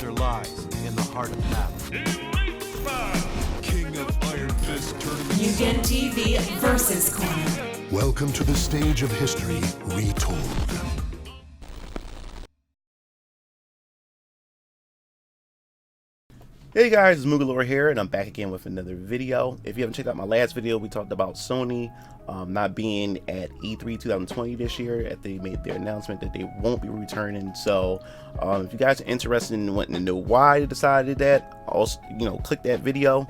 answer lies in the heart of the matter. King of Iron Fist Tournament. Mugen TV versus Corner. Welcome to the stage of history retold. Hey guys, it's MugenLord here, and I'm back again with another video. If you haven't checked out my last video, we talked about Sony not being at E3 2020 this year. They made their announcement that they won't be returning. So if you guys are interested in wanting to know why they decided that, also, click that video.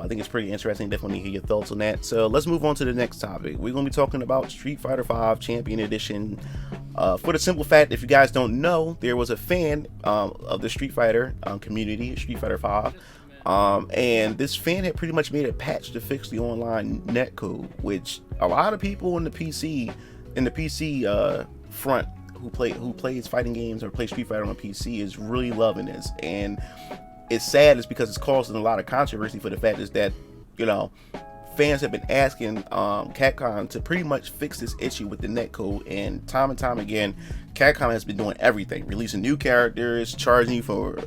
I think it's pretty interesting. Definitely hear your thoughts on that. So let's move on to the next topic. We're going to be talking about Street Fighter V Champion Edition. For the simple fact, if you guys don't know, there was a fan of the Street Fighter community, Street Fighter V, and this fan had pretty much made a patch to fix the online netcode, which a lot of people in the PC front who plays fighting games or play Street Fighter on PC is really loving this. And it's sad, it's because it's causing a lot of controversy for the fact is that, fans have been asking Capcom to pretty much fix this issue with the netcode, and time again, Capcom has been doing everything, releasing new characters, charging you for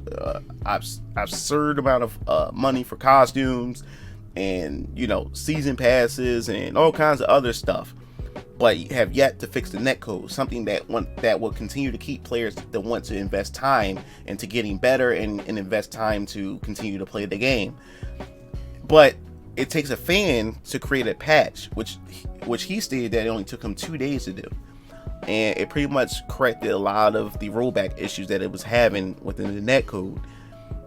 absurd amount of money for costumes, and season passes and all kinds of other stuff, but have yet to fix the netcode, something that will continue to keep players that want to invest time into getting better and invest time to continue to play the game. But it takes a fan to create a patch, which he stated that it only took him 2 days to do, and it pretty much corrected a lot of the rollback issues that it was having within the netcode.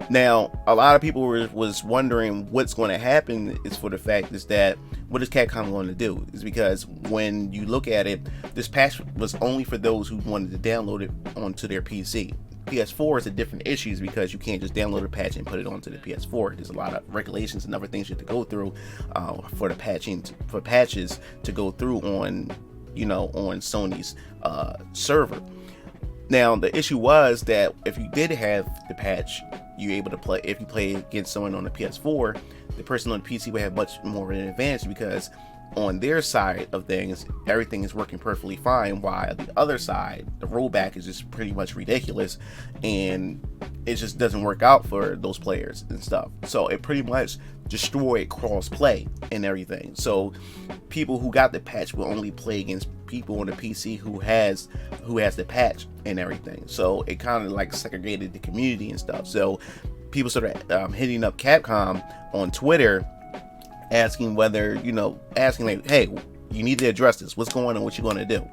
Now, a lot of people was wondering what's going to happen. Is for the fact is that what is Capcom going to do? Is because when you look at it, this patch was only for those who wanted to download it onto their PC. PS4 is a different issue because you can't just download a patch and put it onto the PS4. There's a lot of regulations and other things you have to go through for patches to go through on on Sony's server. Now the issue was that if you did have the patch, you're able to play. If you play against someone on the PS4, the person on the PC would have much more of an advantage because on their side of things, everything is working perfectly fine, while the other side, the rollback is just pretty much ridiculous, and it just doesn't work out for those players and stuff. So it pretty much destroyed cross-play and everything. So people who got the patch will only play against people on the PC who has the patch and everything. So it kind of like segregated the community and stuff. So people started hitting up Capcom on Twitter, asking whether asking like, hey, you need to address this, what's going on, what you going to do.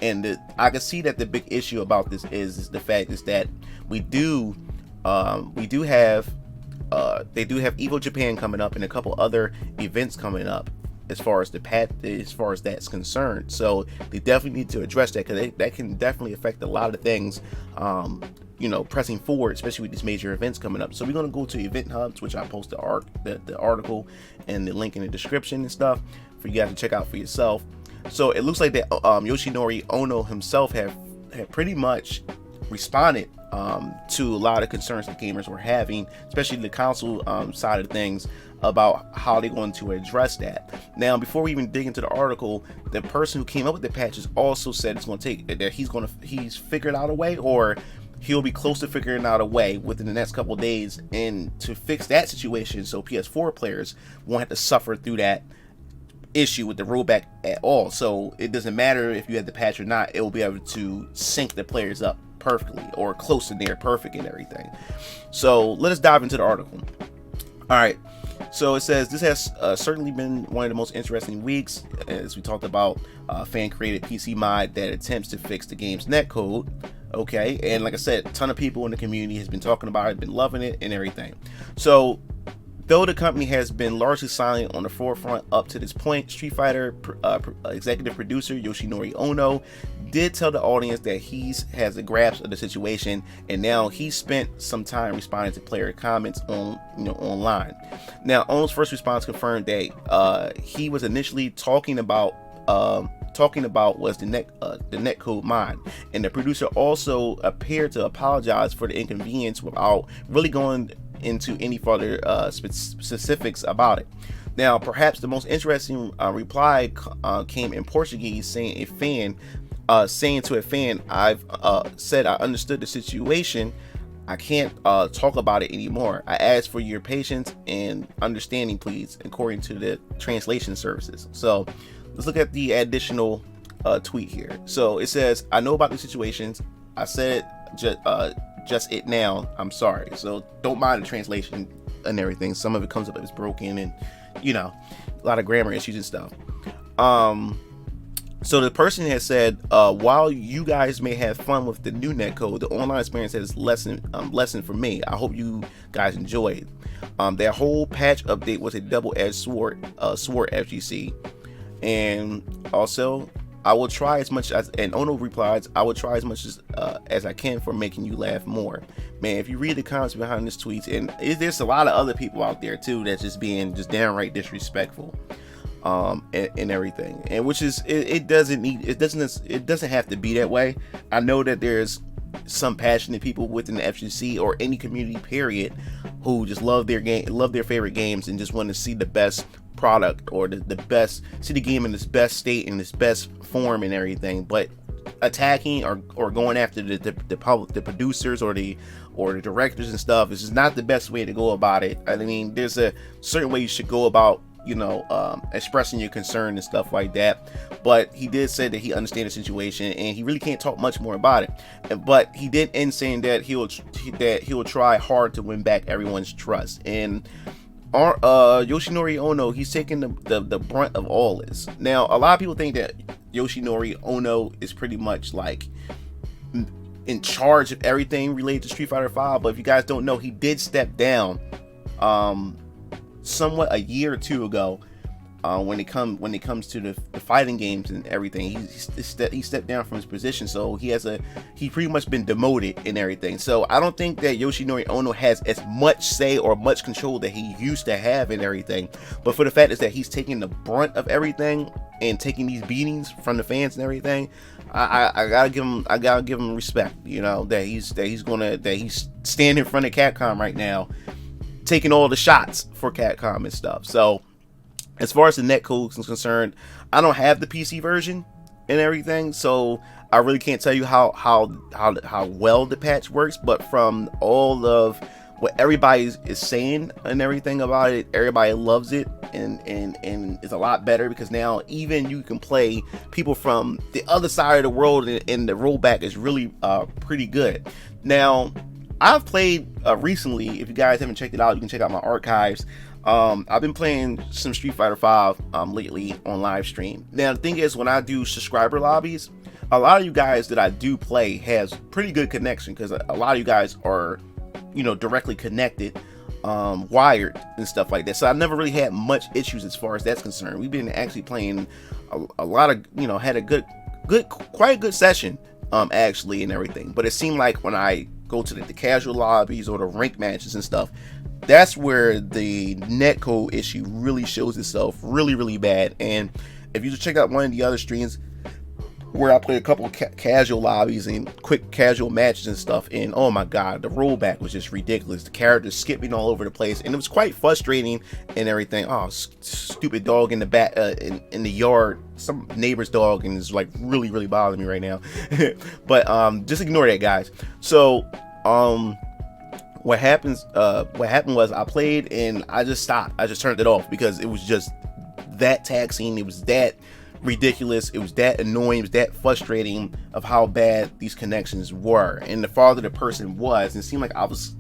And I can see that the big issue about this is the fact is that they do have Evo Japan coming up and a couple other events coming up as far as that's concerned. So they definitely need to address that, because that can definitely affect a lot of things pressing forward, especially with these major events coming up. So we're going to go to Event Hubs, which I posted the article and the link in the description and stuff for you guys to check out for yourself. So it looks like that Yoshinori Ono himself have pretty much responded to a lot of concerns that gamers were having, especially the console side of things, about how they're going to address that. Now, before we even dig into the article, the person who came up with the patches also said it's going to take that he's figured out a way, or he'll be close to figuring out a way within the next couple of days, and to fix that situation so PS4 players won't have to suffer through that issue with the rollback at all. So it doesn't matter if you had the patch or not, it will be able to sync the players up perfectly or close to near perfect and everything. So let us dive into the article. All right, so it says this has certainly been one of the most interesting weeks, as we talked about fan created PC mod that attempts to fix the game's netcode. Okay, and like I said, a ton of people in the community has been talking about it, been loving it and everything. So though the company has been largely silent on the forefront up to this point, Street Fighter executive producer Yoshinori Ono did tell the audience that he has a grasp of the situation, and now he spent some time responding to player comments online. Now, Ono's first response confirmed that he was initially talking about was the netcode mod, and the producer also appeared to apologize for the inconvenience without really going into any further specifics about it. Now, perhaps the most interesting reply came in Portuguese, saying to a fan, I've said I understood the situation. I can't talk about it anymore. I ask for your patience and understanding, please, according to the translation services. So let's look at the additional tweet here. So it says, I know about these situations. I said just it now. I'm sorry. So don't mind the translation and everything. Some of it comes up as broken and, you know, a lot of grammar issues and stuff. So the person has said, while you guys may have fun with the new netcode, the online experience has lesson for me. I hope you guys enjoyed. Their whole patch update was a double-edged sword, FGC. And also, I will try as much as, and Ono replies, I will try as much as I can for making you laugh more. Man, if you read the comments behind this tweet, and there's a lot of other people out there too that's just being just downright disrespectful. And everything, and which is it doesn't have to be that way. I know that there's some passionate people within the FGC or any community period who just love their favorite games and just want to see the best product or the best, see the game in its best state, in its best form and everything. But attacking or going after the producers or the directors and stuff, this is not the best way to go about it. I mean, there's a certain way you should go about, you know, expressing your concern and stuff like that. But he did say that he understands the situation and he really can't talk much more about it. But he did end saying that he'll try hard to win back everyone's trust. And our Yoshinori Ono, he's taking the brunt of all this. Now, a lot of people think that Yoshinori Ono is pretty much like in charge of everything related to Street Fighter V. But if you guys don't know, he did step down somewhat a year or two ago, when it comes to the fighting games and everything. He stepped down from his position, so he pretty much been demoted and everything. So I don't think that Yoshinori Ono has as much say or much control that he used to have and everything. But for the fact is that he's taking the brunt of everything and taking these beatings from the fans and everything, I gotta give him respect. You know, that he's standing in front of Capcom right now, taking all the shots for Capcom and stuff. So as far as the netcode is concerned, I don't have the PC version and everything, so I really can't tell you how well the patch works. But from all of what everybody is saying and everything about it, everybody loves it, and it's a lot better because now even you can play people from the other side of the world, and the rollback is really pretty good. Now, I've played recently. If you guys haven't checked it out, you can check out my archives. I've been playing some Street Fighter V lately on live stream. Now the thing is, when I do subscriber lobbies, a lot of you guys that I do play has pretty good connection because a lot of you guys are, you know, directly connected, wired and stuff like that. So I've never really had much issues as far as that's concerned. We've been actually playing a lot of, you know, had a quite a good session actually and everything. But it seemed like when I go to the casual lobbies or the rank matches and stuff, that's where the netcode issue really shows itself really bad. And if you just check out one of the other streams where I played a couple of casual lobbies and quick casual matches and stuff, and oh my god, the rollback was just ridiculous. The characters skipping all over the place, and it was quite frustrating and everything. Oh, stupid dog in the back in the yard, some neighbor's dog, and it's like really bothering me right now. But just ignore that, guys. So what happened was I played and I just stopped. I just turned it off because it was just that taxing. It was that ridiculous. It was that annoying. It was that frustrating of how bad these connections were. And the farther the person was, it seemed like I was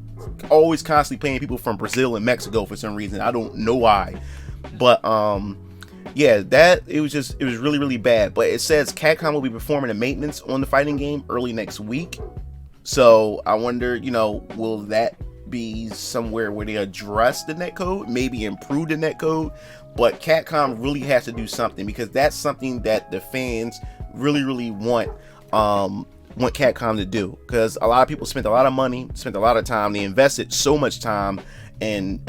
always constantly playing people from Brazil and Mexico for some reason. I don't know why. But yeah, it was really bad. But it says Capcom will be performing a maintenance on the fighting game early next week. So I wonder, you know, will that be somewhere where they address the netcode, maybe improve the netcode? But Capcom really has to do something, because that's something that the fans really want Capcom to do, because a lot of people spent a lot of money, spent a lot of time, they invested so much time and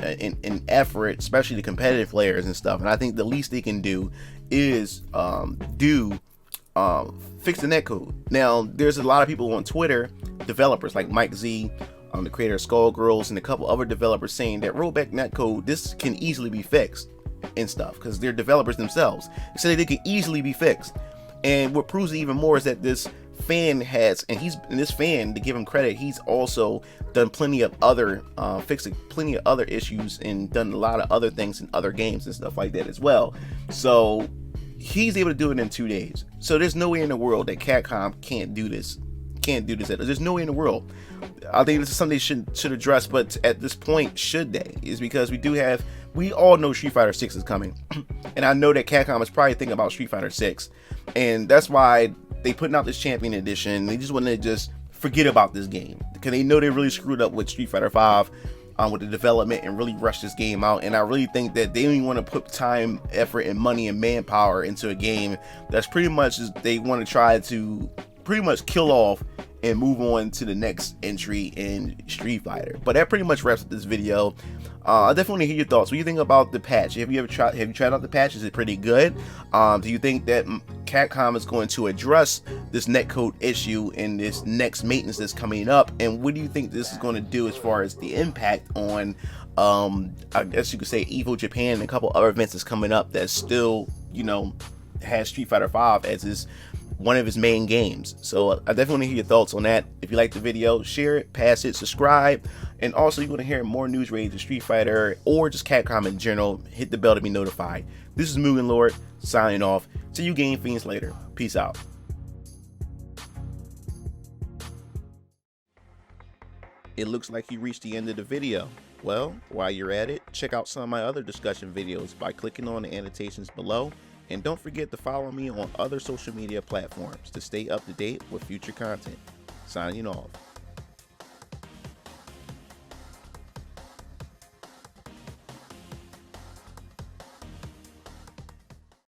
effort, especially the competitive players and stuff. And I think the least they can do is fix the netcode. Now, there's a lot of people on Twitter, developers like Mike Z, the creator of Skullgirls, and a couple other developers saying that rollback netcode, this can easily be fixed and stuff, because they're developers themselves. They say they can easily be fixed. And what proves it even more is that this fan has, and this fan, to give him credit, he's also done plenty of other fixed plenty of other issues and done a lot of other things in other games and stuff like that as well. So he's able to do it in 2 days. So there's no way in the world that Capcom can't do this. There's no way in the world. I think this is something they should address, but at this point, should they? Is because we all know Street Fighter 6 is coming, and I know that Capcom is probably thinking about Street Fighter 6, and that's why they putting out this Champion Edition. They just want to just forget about this game because they know they really screwed up with Street Fighter 5 with the development and really rushed this game out. And I really think that they don't even want to put time, effort, and money and manpower into a game that's pretty much they want to try to pretty much kill off and move on to the next entry in Street Fighter. But that pretty much wraps up this video. I definitely want to hear your thoughts. What do you think about the patch? Have you tried out the patch? Is it pretty good? Do you think that Capcom is going to address this netcode issue in this next maintenance that's coming up? And what do you think this is going to do as far as the impact on I guess you could say Evo Japan and a couple other events that's coming up that still, you know, has Street Fighter 5 as one of his main games? So I definitely want to hear your thoughts on that. If you like the video, share it, pass it, subscribe, and also you want to hear more news related to Street Fighter or just Capcom in general, hit the bell to be notified. This is MugenLord signing off. See you game fiends later. Peace out. It looks like you reached the end of the video. Well, while you're at it, check out some of my other discussion videos by clicking on the annotations below. And don't forget to follow me on other social media platforms to stay up to date with future content. Signing off.